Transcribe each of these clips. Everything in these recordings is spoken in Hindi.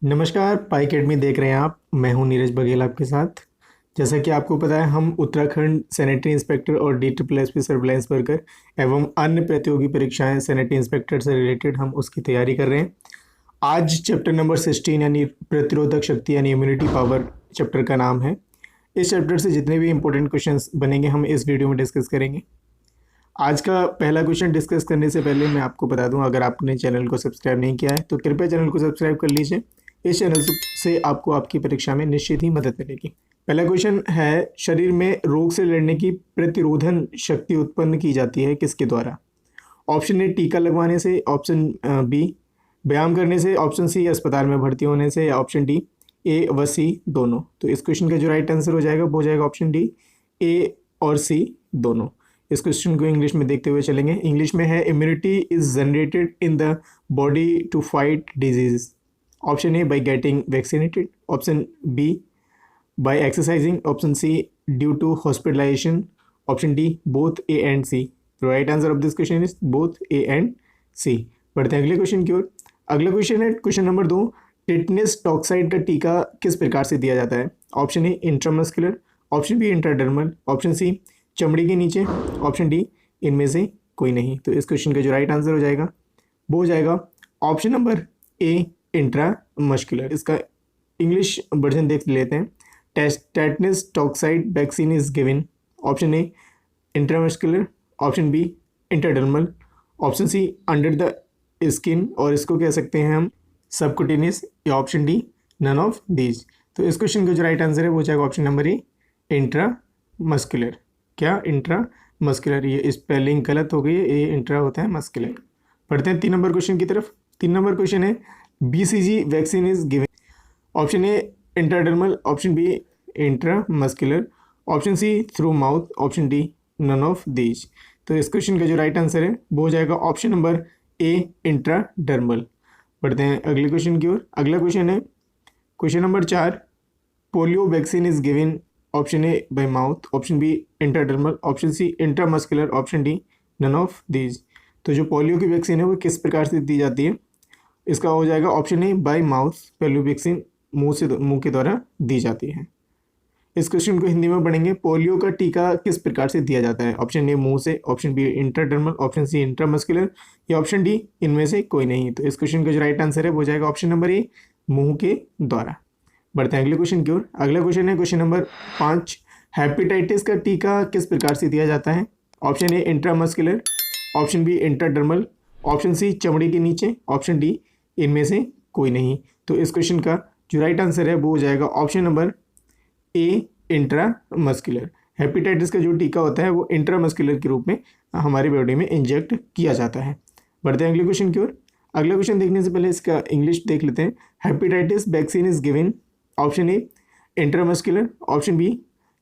नमस्कार, पाई अकेडमी देख रहे हैं आप। मैं हूं नीरज बघेल आपके साथ। जैसा कि आपको पता है, हम उत्तराखंड सैनिटरी इंस्पेक्टर और DSSP सर्विलांस वर्कर एवं अन्य प्रतियोगी परीक्षाएं सैनिटरी इंस्पेक्टर से रिलेटेड हम उसकी तैयारी कर रहे हैं। आज चैप्टर नंबर 16 यानी प्रतिरोधक शक्ति यानी इम्यूनिटी पावर चैप्टर का नाम है। इस चैप्टर से जितने भी इंपॉर्टेंट क्वेश्चंस बनेंगे हम इस वीडियो में डिस्कस करेंगे। आज का पहला क्वेश्चन डिस्कस करने से पहले मैं आपको बता दूं, अगर आपने चैनल को सब्सक्राइब नहीं किया है तो कृपया चैनल को सब्सक्राइब कर लीजिए। इस चैनल से आपको आपकी परीक्षा में निश्चित ही मदद मिलेगी। पहला क्वेश्चन है, शरीर में रोग से लड़ने की प्रतिरोधन शक्ति उत्पन्न की जाती है किसके द्वारा? ऑप्शन ए टीका लगवाने से, ऑप्शन बी व्यायाम करने से, ऑप्शन सी अस्पताल में भर्ती होने से, या ऑप्शन डी ए व सी दोनों। तो इस क्वेश्चन का जो राइट आंसर हो जाएगा वो हो जाएगा ऑप्शन डी, ए और सी दोनों। इस क्वेश्चन को इंग्लिश में देखते हुए चलेंगे। इंग्लिश में है, immunity is generated in the body to fight disease. Option A by getting vaccinated, option B by exercising, option C due to hospitalisation, option D both A and C. Right answer of this question is both A and C. बढ़ते हैं अगले क्वेश्चन की ओर। अगला क्वेश्चन है क्वेश्चन नंबर 2, टिटनेस टॉक्साइड का टीका किस प्रकार से दिया जाता है? Option A intramuscular, option B intradermal, option C चमड़ी के नीचे, ऑप्शन डी इनमें से कोई नहीं। तो इस क्वेश्चन का जो राइट आंसर हो जाएगा वो हो जाएगा ऑप्शन नंबर ए इंट्रामस्कुलर। इसका इंग्लिश वर्जन देख लेते हैं। Tetanus toxoid vaccine is given, option A intramuscular, option B intradermal, option C under the skin, और इसको कह सकते हैं हम सबकुटेनियस, या option D none of these. तो इस क्वेश्चन का जो राइट आंसर है वो जाएगा ऑप्शन नंबर ए इंट्रामस्कुलर। क्या इंट्रामस्कुलर? ये स्पेलिंग गलत हो गई है, ए इंट्रा होता है मस्कुलर। पढ़ते हैं 3 नंबर क्वेश्चन की तरफ। 3 नंबर क्वेश्चन है, BCG vaccine is given. Option A intradermal, option B intramuscular, option C through mouth, option D none of these. तो इस क्वेश्चन का जो राइट आंसर है वो हो जाएगा ऑप्शन नंबर ए इंट्राडर्मल। बढ़ते हैं अगले क्वेश्चन की ओर। अगला क्वेश्चन है question number 4, polio vaccine is given. Option A by mouth, option B intradermal, option C intramuscular, option D none of these. तो जो पोलियो की वैक्सीन है वो किस प्रकार से दी जाती है? इसका हो जाएगा option A by mouth. Polio vaccine मुंह के द्वारा दी जाती है। इस क्वेश्चन को हिंदी में पढ़ेंगे। पोलियो का टीका किस प्रकार से दिया जाता है? ऑप्शन ए मुंह से, option B intradermal, option C intramuscular, या ऑप्शन डी इनमें से कोई नहीं। तो इस क्वेश्चन का जो राइट आंसर है वो जाएगा ऑप्शन नंबर ए मुंह के द्वारा। बढ़ते हैं अगले क्वेश्चन की ओर। अगला क्वेश्चन है क्वेश्चन नंबर 5, हेपेटाइटिस का टीका किस प्रकार से दिया जाता है? Option A intramuscular, option B intradermal, option C चमड़ी के नीचे, ऑप्शन डी इनमें से कोई नहीं। तो इस क्वेश्चन का जो राइट आंसर है वो हो जाएगा option number A intramuscular. Hepatitis का जो टीका होता है वो इंट्रामस्कुलर के रूप में हमारी बॉडी में इंजेक्ट किया जाता है। बढ़ते हैं अगले क्वेश्चन की ओर। अगला क्वेश्चन देखने से पहले इसका इंग्लिश देख लेते हैं। Hepatitis vaccine is given. Option A intramuscular, option B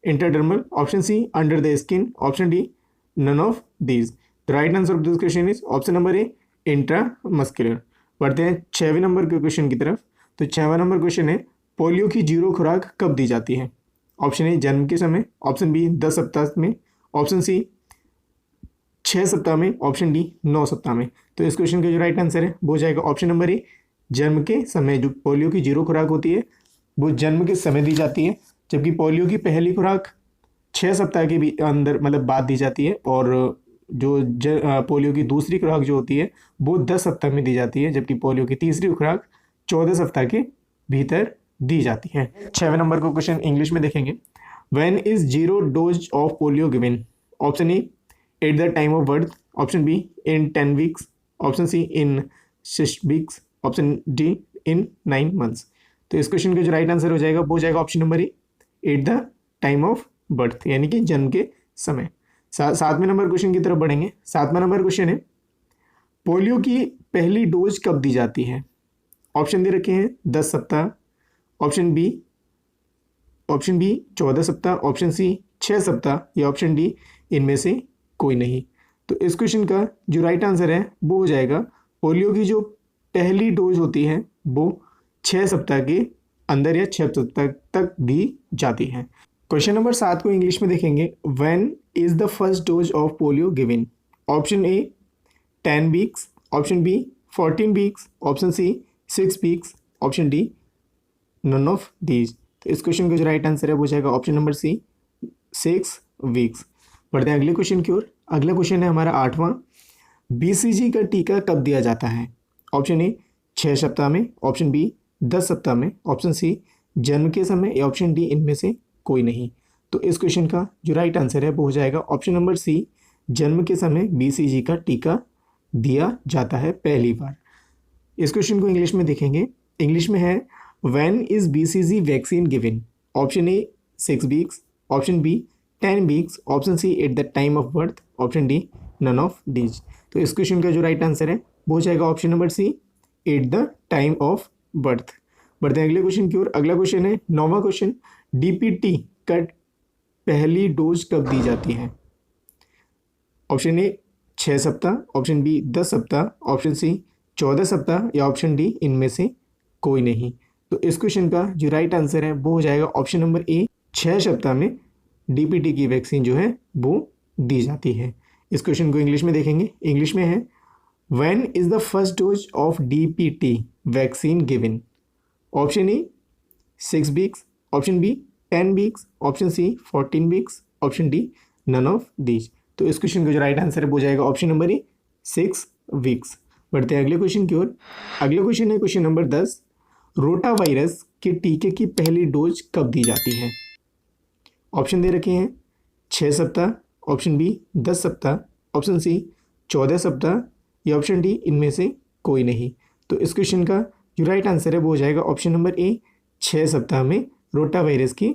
intradermal, option C under the skin, option D none of these. The right answer of this question is option number A intramuscular. बढ़ते हैं 6वें नंबर के क्वेश्चन की तरफ। तो 6वां नंबर क्वेश्चन है, पोलियो की जीरो खुराक कब दी जाती है? ऑप्शन ए जन्म के समय, ऑप्शन बी 10 सप्ताह में, ऑप्शन सी 6 सप्ताह में, ऑप्शन डी 9 सप्ताह में। तो इस क्वेश्चन का जो राइट आंसर है वो जाएगा ऑप्शन नंबर ए जन्म के समय। जो पोलियो की जीरो खुराक होती है वो जन्म के समय दी जाती है, जबकि पोलियो की पहली खुराक 6 सप्ताह के भी अंदर मतलब बाद दी जाती है, और जो पोलियो की दूसरी खुराक जो होती है वो 10 सप्ताह में दी जाती है, जबकि पोलियो की तीसरी खुराक 14 सप्ताह के भीतर दी जाती है। 6वें नंबर को क्वेश्चन इंग्लिश में देखेंगे। When is zero dose of polio given? Option A at the time of birth, option B in 10 weeks, option C in 6 weeks, option D in 9 months. तो इस क्वेश्चन का जो राइट आंसर हो जाएगा वो जाएगा option number A at the time of birth, यानी कि जन्म के समय। 7वें नंबर क्वेश्चन की तरफ बढ़ेंगे। 7वां नंबर क्वेश्चन है, पोलियो की पहली डोज कब दी जाती है? ऑप्शन दे रखे हैं 10 सप्ताह, ऑप्शन बी 14 सप्ताह, ऑप्शन सी 6 सप्ताह, या ऑप्शन डी इनमें से कोई नहीं। तो इस क्वेश्चन का जो राइट आंसर है वो हो जाएगा, पोलियो की जो पहली डोज होती है वो 6 सप्ताह के अंदर या 6 सप्ताह तक दी जाती है। क्वेश्चन नंबर 7 को इंग्लिश में देखेंगे। When is the first dose of polio given? Option A 10 weeks, option B 14 weeks, option C 6 weeks, option D none of these. तो इस क्वेश्चन का जो राइट आंसर है वो जाएगा ऑप्शन नंबर सी, 6 वीक्स। बढ़ते हैं अगले क्वेश्चन की ओर। अगला क्वेश्चन है हमारा 8वां। बीसीजी का टीका कब दिया जाता है? ऑप्शन ए 6 सप्ताह में, ऑप्शन बी 10 सप्ताह में, ऑप्शन सी जन्म के समय, या ऑप्शन डी इनमें से कोई नहीं। तो इस क्वेश्चन का जो राइट आंसर है वो हो जाएगा ऑप्शन नंबर सी, जन्म के समय बीसीजी का टीका दिया जाता है पहली बार। इस क्वेश्चन को इंग्लिश में देखेंगे। इंग्लिश में है when is BCG vaccine given? Option A 6 weeks, option B 10 weeks, option C at the time of birth, option D none of these. तो इस क्वेश्चन का जो राइट आंसर है वो हो जाएगा option number C, at the time of birth. बढ़ते हैं अगले क्वेश्चन की ओर। अगला क्वेश्चन है 9वां क्वेश्चन। डीपीटी का पहली डोज कब दी जाती है? ऑप्शन ए 6 सप्ताह, ऑप्शन बी 10 सप्ताह, ऑप्शन सी 14 सप्ताह, या ऑप्शन डी इनमें से कोई नहीं। तो इस क्वेश्चन का जो राइट आंसर है वो हो जाएगा ऑप्शन नंबर ए, 6 सप्ताह में डीपीटी की वैक्सीन जो है वो दी जाती है। इस क्वेश्चन को इंग्लिश में देखेंगे। इंग्लिश में है when is the first dose of DPT vaccine given? Option A 6 weeks, option B 10 weeks, option C 14 weeks, option D none of these. तो इस क्वेश्चन का जो राइट आंसर है वो जाएगा ऑप्शन नंबर ए, 6 वीक्स। बढ़ते हैं अगले क्वेश्चन की ओर। अगला क्वेश्चन है क्वेश्चन नंबर 10। रोटा वायरस के टीके की पहली डोज कब दी जाती है? ऑप्शन दे रखे हैं 6 सप्ताह, ऑप्शन बी 10 सप्ताह, ऑप्शन सी 14 सप्ताह, या ऑप्शन डी इनमें से कोई नहीं। तो इस क्वेश्चन का जो राइट आंसर है वो हो जाएगा ऑप्शन नंबर ए, 6 सप्ताह में रोटा वायरस की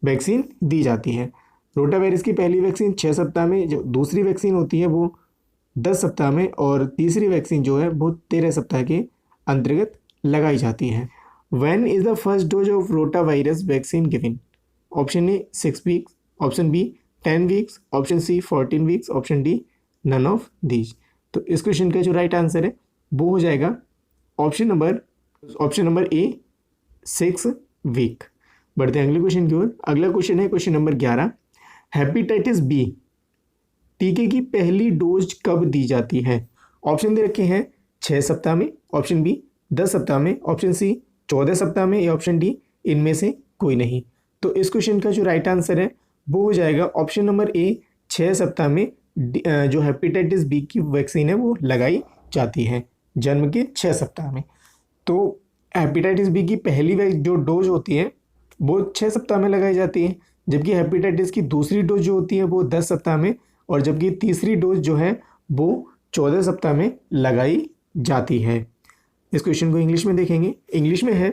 वैक्सीन दी जाती है। रोटा वायरस की पहली वैक्सीन 6 सप्ताह में, जो दूसरी वैक्सीन होती है वो 10 सप्ताह में, और तीसरी वैक्सीन जो है वो 13 सप्ताह के अंतर्गत लगाई जाती है। When is the first dose of rota virus vaccine given? Option A 6 weeks, option B 10 weeks, option C 14 weeks, option D none of these. तो इस क्वेश्चन का जो राइट आंसर है वो हो जाएगा ऑप्शन नंबर ए, 6 वीक। बढ़ते हैं अगले क्वेश्चन की ओर। अगला क्वेश्चन है क्वेश्चन नंबर 11। हेपेटाइटिस बी टीके की पहली डोज कब दी जाती है? ऑप्शन दे रखे हैं 6 सप्ताह में, ऑप्शन बी 10 सप्ताह में, ऑप्शन सी 14 सप्ताह में, या ऑप्शन डी इनमें से कोई नहीं। तो इस क्वेश्चन का जो राइट आंसर है वो हो जाएगा ऑप्शन नंबर ए, 6 सप्ताह में जो हेपेटाइटिस बी की वैक्सीन है वो लगाई जाती है जन्म के 6 सप्ताह में। तो हेपेटाइटिस बी की पहली जो डोज होती है वो 6 सप्ताह में लगाई जाती है, जबकि हेपेटाइटिस की दूसरी डोज जो होती है वो 10 सप्ताह में, और जबकि तीसरी डोज जो है वो 14 सप्ताह में लगाई जाती है। इस क्वेश्चन को इंग्लिश में देखेंगे। इंग्लिश में है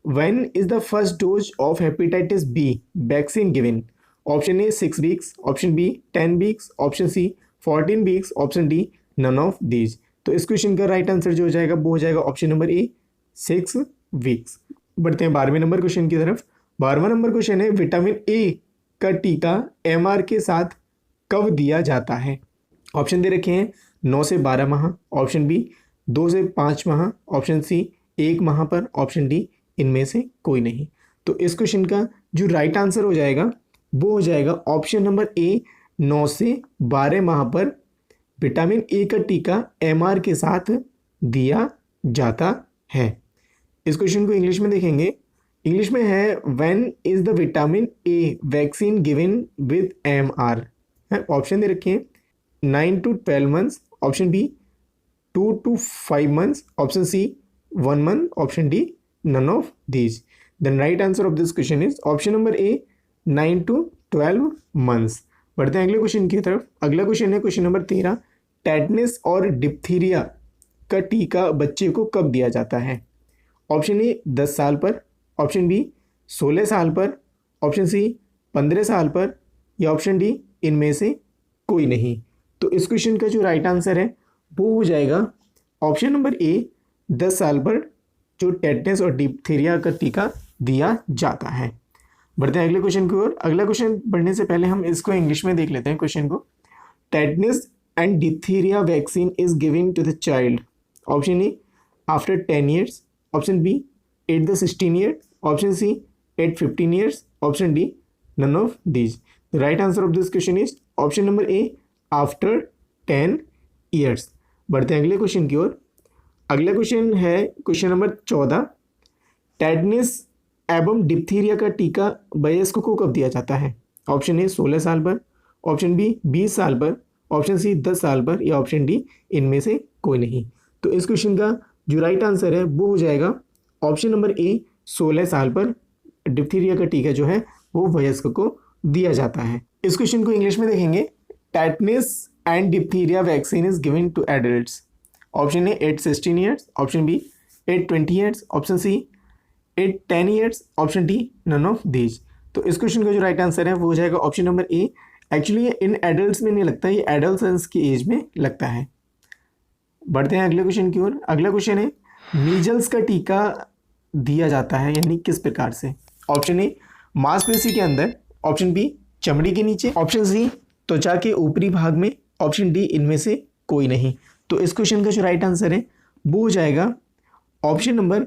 when is the first dose of hepatitis B vaccine given? Option A 6 weeks, option B 10 weeks, option C 14 weeks, option D none of these. तो इस क्वेश्चन का राइट आंसर जो हो जाएगा वो हो जाएगा ऑप्शन नंबर ए, 6 वीक्स। बढ़ते हैं 12वें नंबर क्वेश्चन की तरफ। 12वां नंबर क्वेश्चन है विटामिन ए का टीका एमआर के साथ कब दिया जाता है? ऑप्शन दे रखे हैं 9 से 12 माह, ऑप्शन बी 2 से 5 माह, ऑप्शन सी 1 माह पर, ऑप्शन डी इनमें से कोई नहीं। तो इस क्वेश्चन का जो राइट आंसर हो जाएगा वो हो जाएगा ऑप्शन नंबर ए, 9 से 12 माह पर विटामिन ए का टीका एमआर के साथ दिया जाता है। इस क्वेश्चन को इंग्लिश में देखेंगे। इंग्लिश में है when is the vitamin A vaccine given with MR? Option दे रखे हैं 9 to 12 months, option B 2 to 5 months, option C 1 month, option D none of these. Then right answer of this question is option number A, 9 to 12 months. बढ़ते हैं अगले क्वेश्चन की तरफ। अगला क्वेश्चन है क्वेश्चन नंबर 13। टेटनस और डिप्थीरिया का टीका बच्चे को कब दिया जाता है? ऑप्शन ए 10 साल पर, ऑप्शन बी 16 साल पर, ऑप्शन सी 15 साल पर, या ऑप्शन डी इनमें से कोई नहीं। तो इस क्वेश्चन का जो राइट आंसर है वो हो जाएगा ऑप्शन नंबर ए, 10 साल पर जो टेटनस और डिप्थीरिया का टीका दिया जाता है। बढ़ते हैं अगले क्वेश्चन की ओर। अगला क्वेश्चन पढ़ने से पहले हम इसको इंग्लिश में देख लेते हैं क्वेश्चन को। Tetanus and diphtheria vaccine is given to the child. Option A after 10 years, option B at the 16 year, option C at 15 years, option D none of these. The right answer of this question is option number A, after 10 years। बढ़ते हैं अगले क्वेश्चन की ओर। अगला क्वेश्चन है क्वेश्चन नंबर 14। टेटनस एवं डिप्थीरिया का टीका वयस्क को कब दिया जाता है? ऑप्शन ए 16 साल पर, ऑप्शन बी 20 साल पर, ऑप्शन सी 10 साल पर, या ऑप्शन डी इनमें से कोई नहीं। तो इस क्वेश्चन का जो राइट आंसर है वो हो जाएगा ऑप्शन नंबर ए 16 साल पर डिप्थीरिया का टीका जो है वो वयस्क को दिया जाता है। इस क्वेश्चन को इंग्लिश में देखेंगे। Tetanus and diphtheria vaccine is given to adults. Option A 8-16 years, option B 8-20 years, option C 8-10 years, option D none of these. तो इस क्वेश्चन का जो राइट आंसर है वो हो जाएगा ऑप्शन नंबर ए। एक्चुअली ये इन एडल्ट्स में नहीं लगता, ये एडल्ट्स की एज में लगता है। बढ़ते हैं अगले क्वेश्चन की ओर। अगला क्वेश्चन है मीजल्स का टीका दिया जाता है यानी किस प्रकार से? ऑप्शन ए मांसपेशी के अंदर, ऑप्शन बी चमड़ी के नीचे, ऑप्शन सी त्वचा के ऊपरी भाग में, ऑप्शन डी इनमें से कोई नहीं। तो इस क्वेश्चन का जो राइट आंसर है वो हो जाएगा ऑप्शन नंबर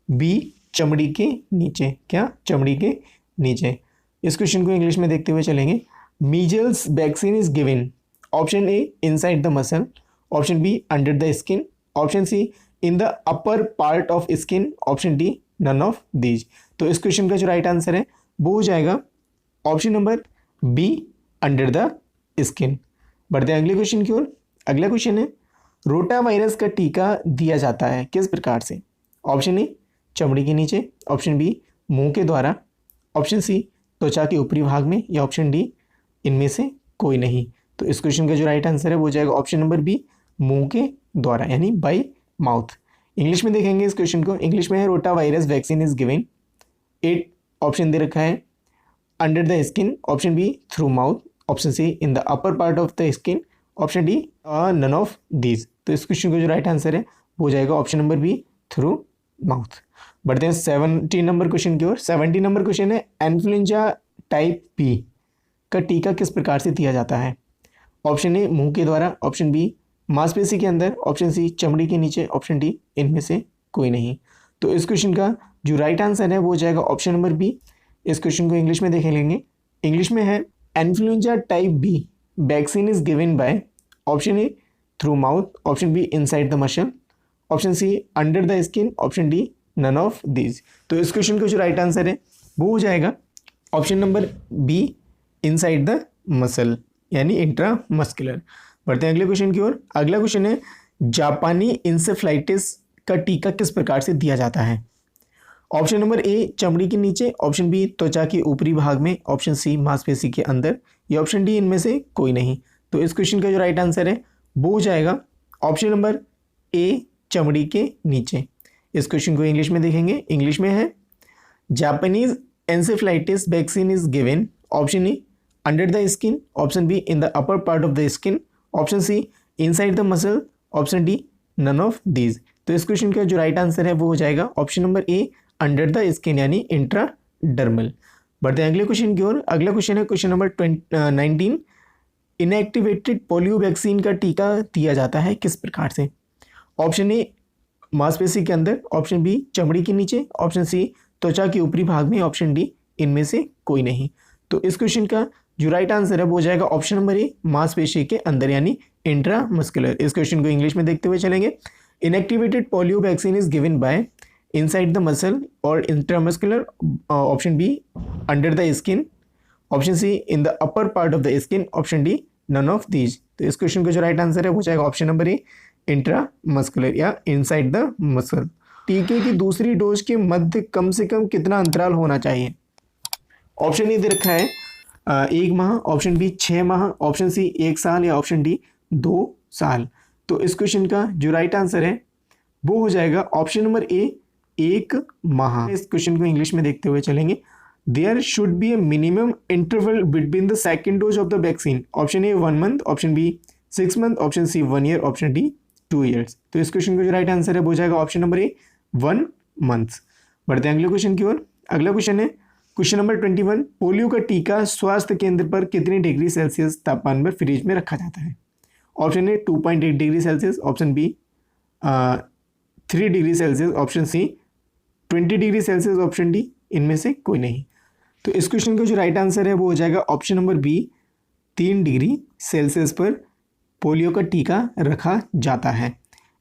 बी चमड़ी के नीचे। क्या? चमड़ी के नीचे। इस क्वेश्चन को इंग्लिश में देखते हुए चलेंगे। Measles vaccine is given, option A inside the muscle, option B under the skin, option C in the upper part of skin, option D none of these. तो इस क्वेश्चन का जो राइट आंसर है वो हो जाएगा option number B under the skin. बढ़ते हैं अगले क्वेश्चन की ओर। अगला क्वेश्चन है रोटा वायरस का टीका दिया जाता है किस प्रकार से? ऑप्शन ए चमड़ी के नीचे, ऑप्शन बी मुंह के द्वारा, ऑप्शन सी त्वचा के ऊपरी भाग में, या ऑप्शन डी इनमें से कोई नहीं। तो इस क्वेश्चन का जो राइट आंसर है वो हो जाएगा ऑप्शन नंबर बी मुंह के द्वारा यानी बाय माउथ। इंग्लिश में देखेंगे इस क्वेश्चन को। इंग्लिश में है rota virus vaccine is given, 8 option दे रखा है। Under the skin, option B through mouth, option C in the upper part of the skin, option D none of these. तो इस क्वेश्चन का जो राइट आंसर है वो हो जाएगा option number B through mouth. बढ़ते हैं 17 नंबर क्वेश्चन की ओर। 17 नंबर क्वेश्चन है इन्फ्लुएंजा टाइप बी का टीका किस प्रकार से दिया जाता है? ऑप्शन ए मुंह के द्वारा, ऑप्शन बी मांसपेशी के अंदर, ऑप्शन सी चमड़ी के नीचे, ऑप्शन डी इनमें से कोई नहीं। तो इस क्वेश्चन का जो राइट आंसर है वो हो जाएगा ऑप्शन नंबर बी। इस क्वेश्चन को इंग्लिश में देख लेंगे। इंग्लिश में है influenza type B vaccine is given by, option A through mouth, option B inside the muscle, option C under the skin, option D none of these. तो इस क्वेश्चन का जो राइट आंसर है वो हो जाएगा option number B inside the muscle यानी इंट्रा मस्कुलर। बढ़ते हैं अगले क्वेश्चन की ओर। अगला क्वेश्चन है जापानी इंसेफ्लाइटिस का टीका किस प्रकार से दिया जाता है? ऑप्शन नंबर ए चमड़ी के नीचे, ऑप्शन बी त्वचा के ऊपरी भाग में, ऑप्शन सी मांसपेशी के अंदर, या ऑप्शन डी इनमें से कोई नहीं। तो इस क्वेश्चन का जो राइट आंसर है वो हो जाएगा ऑप्शन नंबर ए चमड़ी के नीचे। इस क्वेश्चन को इंग्लिश में देखेंगे। इंग्लिश में है Japanese encephalitis vaccine is given, option A under the skin, option B in the upper part of the skin, option C inside the muscle, option D none of these. तो इस क्वेश्चन का जो राइट आंसर है वो हो जाएगा option number A under the skin यानी इंट्राडर्मल। बढ़ते हैं अगले क्वेश्चन की ओर। अगला क्वेश्चन है question number 19। Inactivated polio vaccine का टीका दिया जाता है किस प्रकार से? ऑप्शन ए मांसपेशी के अंदर, ऑप्शन बी चमड़ी के नीचे, ऑप्शन सी त्वचा के ऊपरी भाग में, ऑप्शन डी इनमें से कोई नहीं। तो इस क्वेश्चन का जो राइट आंसर है वो हो जाएगा ऑप्शन नंबर ए मांसपेशी के अंदर यानी इंट्रामस्कुलर। इस क्वेश्चन को इंग्लिश में देखते हुए चलेंगे। Inactivated polio vaccine is given by inside the muscle और intramuscular, option B under the skin, option C in the upper part of the skin, option D none of these. तो इस क्वेश्चन का जो राइट आंसर है वो हो जाएगा ऑप्शन नंबर ए इंट्रामस्कुलर या इनसाइड द मसल। टीके की दूसरी डोज के मध्य कम से कम कितना अंतराल होना चाहिए? ऑप्शन ए दे रखा है 1 माह, ऑप्शन बी 6 माह, ऑप्शन सी 1 साल, या ऑप्शन डी 2 साल। तो इस क्वेश्चन का जो राइट आंसर है वो हो जाएगा ऑप्शन नंबर ए 1 माह। इस क्वेश्चन को इंग्लिश में देखते हुए चलेंगे। There should be a minimum interval between the second dose of the vaccine, option A 1 month, option B 6 month, option C 1 year, option D 2 years. तो इस क्वेश्चन का जो राइट आंसर है वो हो जाएगा ऑप्शन नंबर ए 1 मंथ। बढ़ते हैं अगले क्वेश्चन की ओर। अगला क्वेश्चन है क्वेश्चन नंबर 21। पोलियो का टीका स्वास्थ्य केंद्र पर कितनी डिग्री सेल्सियस तापमान पर फ्रिज में रखा जाता है? Option A 2.8 degree Celsius, option B 3 degree Celsius, option C 20 degree Celsius, option D इनमें से कोई नहीं। तो इस क्वेश्चन का जो राइट आंसर है वो हो जाएगा option number B 3 degree Celsius पर पोलियो का टीका रखा जाता है।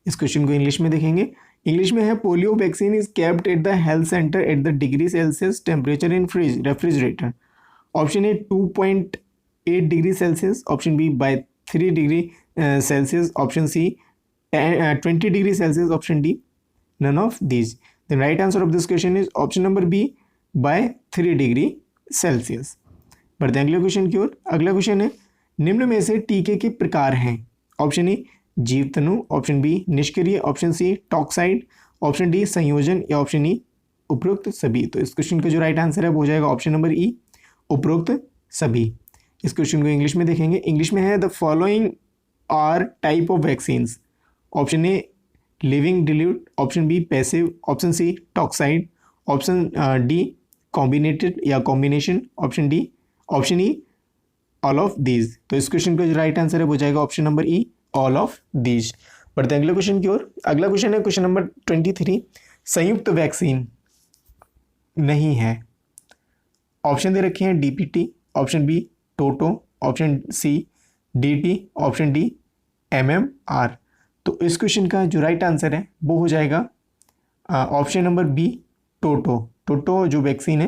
इस क्वेश्चन को इंग्लिश में देखेंगे। इंग्लिश में है polio vaccine is kept at the health centre at the degree Celsius temperature in fridge refrigerator. Option A 2.8 degree Celsius, option B by 3 degree Celsius, option C 20 degree Celsius, option D none of these. The right answer of this question is option number B by 3 degree Celsius. बढ़ते हैं अगले क्वेश्चन की ओर। अगला क्वेश्चन है निम्न में से टीके के प्रकार हैं। ऑप्शन ए जीवतनु, ऑप्शन बी निष्क्रिय, option C toxoid, option D संयोजन या ऑप्शन ई उपरोक्त सभी। तो इस क्वेश्चन का जो राइट आंसर है वो हो जाएगा ऑप्शन नंबर ई उपरोक्त सभी। इस क्वेश्चन को इंग्लिश में देखेंगे। इंग्लिश में है the following are type of vaccines. Option A living dilute, option B passive, option C toxoid, option D combinated या combination, option E all of these. तो इस क्वेश्चन का जो राइट आंसर है वो जाएगा option number E all of these. बढ़ते हैं अगले क्वेश्चन की ओर। अगला क्वेश्चन है क्वेश्चन नंबर 23, संयुक्त वैक्सीन नहीं है। ऑप्शन दे रखे हैं DPT, option B toto, option C DT, option D MMR. तो इस क्वेश्चन का जो राइट आंसर है वो हो जाएगा ऑप्शन नंबर बी टोटो। टोटो जो वैक्सीन है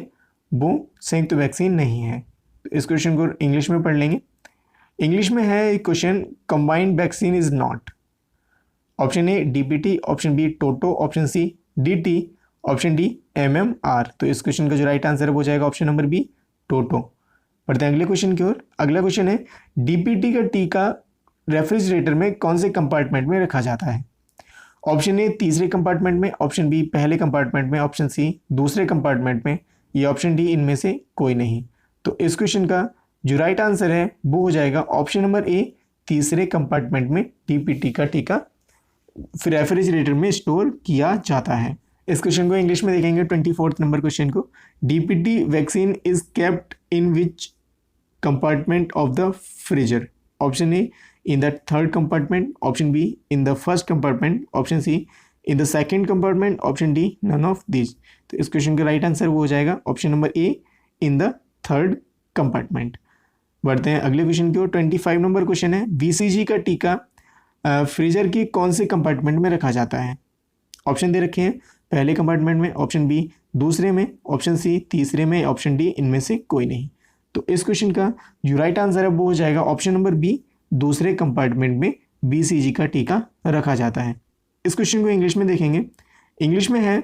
वो संयुक्त वैक्सीन नहीं है। तो इस क्वेश्चन को इंग्लिश में पढ़ लेंगे। इंग्लिश में है question combined vaccine is not. Option A DPT, option B toto, option C DT, option D MMR. तो इस क्वेश्चन का जो राइट आंसर है वो जाएगा ऑप्शन नंबर बी टोटो। बढ़ते हैं अगले क्वेश्चन की ओर। अगला क्वेश्चन है डीपीटी का टीका रेफ्रिजरेटर में कौन से कंपार्टमेंट में रखा जाता है। ऑप्शन ए तीसरे कंपार्टमेंट में, ऑप्शन बी पहले कंपार्टमेंट में, ऑप्शन सी दूसरे कंपार्टमेंट में, या ऑप्शन डी इनमें से कोई नहीं। तो इस क्वेश्चन का जो राइट आंसर है वो हो जाएगा ऑप्शन नंबर ए तीसरे कंपार्टमेंट में डीपीटी का टीका रेफ्रिजरेटर में स्टोर किया जाता है। इस क्वेश्चन को इंग्लिश में देखेंगे 24 नंबर क्वेश्चन को। DPT vaccine is kept in which compartment of the freezer. Option A in the third compartment, option B in the first compartment, option C in the second compartment, option D none of these। तो इस क्वेश्चन का राइट आंसर वो हो जाएगा option number A in the third compartment. बढ़ते हैं अगले क्वेश्चन की ओर। 25 नंबर क्वेश्चन है बीसीजी का टीका फ्रीजर की कौन से कंपार्टमेंट में रखा जाता है। ऑप्शन दे रखे हैं पहले कंपार्टमेंट में, ऑप्शन बी दूसरे में, ऑप्शन सी तीसरे में, ऑप्शन डी इनमें से कोई नहीं। तो इस क्वेश्चन का जो राइट आंसर है वो हो जाएगा ऑप्शन नंबर बी दूसरे कंपार्टमेंट में बीसीजी का टीका रखा जाता है। इस क्वेश्चन को इंग्लिश में देखेंगे। इंग्लिश में है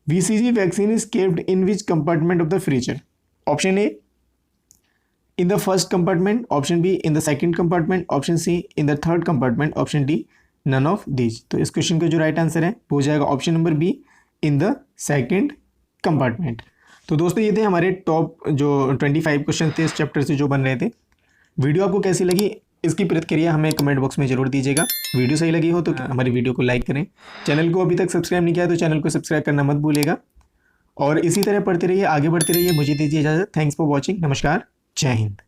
BCG vaccine is kept in which compartment of the freezer. Option A in the first compartment, option B in the second compartment, option C in the third compartment, option D none of these. तो इस क्वेश्चन का जो राइट आंसर है वो हो जाएगा option number B in the second compartment. तो दोस्तों ये थे हमारे टॉप जो 25 क्वेश्चन थे इस चैप्टर से जो बन रहे थे। वीडियो आपको कैसी लगी इसकी प्रतिक्रिया हमें कमेंट बॉक्स में जरूर दीजिएगा। वीडियो सही लगी हो तो हमारी वीडियो को लाइक करें। चैनल को अभी तक सब्सक्राइब नहीं किया तो चैनल को सब्सक्राइब करना मत भूलिएगा। और इसी तरह पढ़ते रहिए, आगे बढ़ते रहिए। मुझे दीजिए इजाज़त। Thanks for watching. नमस्कार, जय हिंद।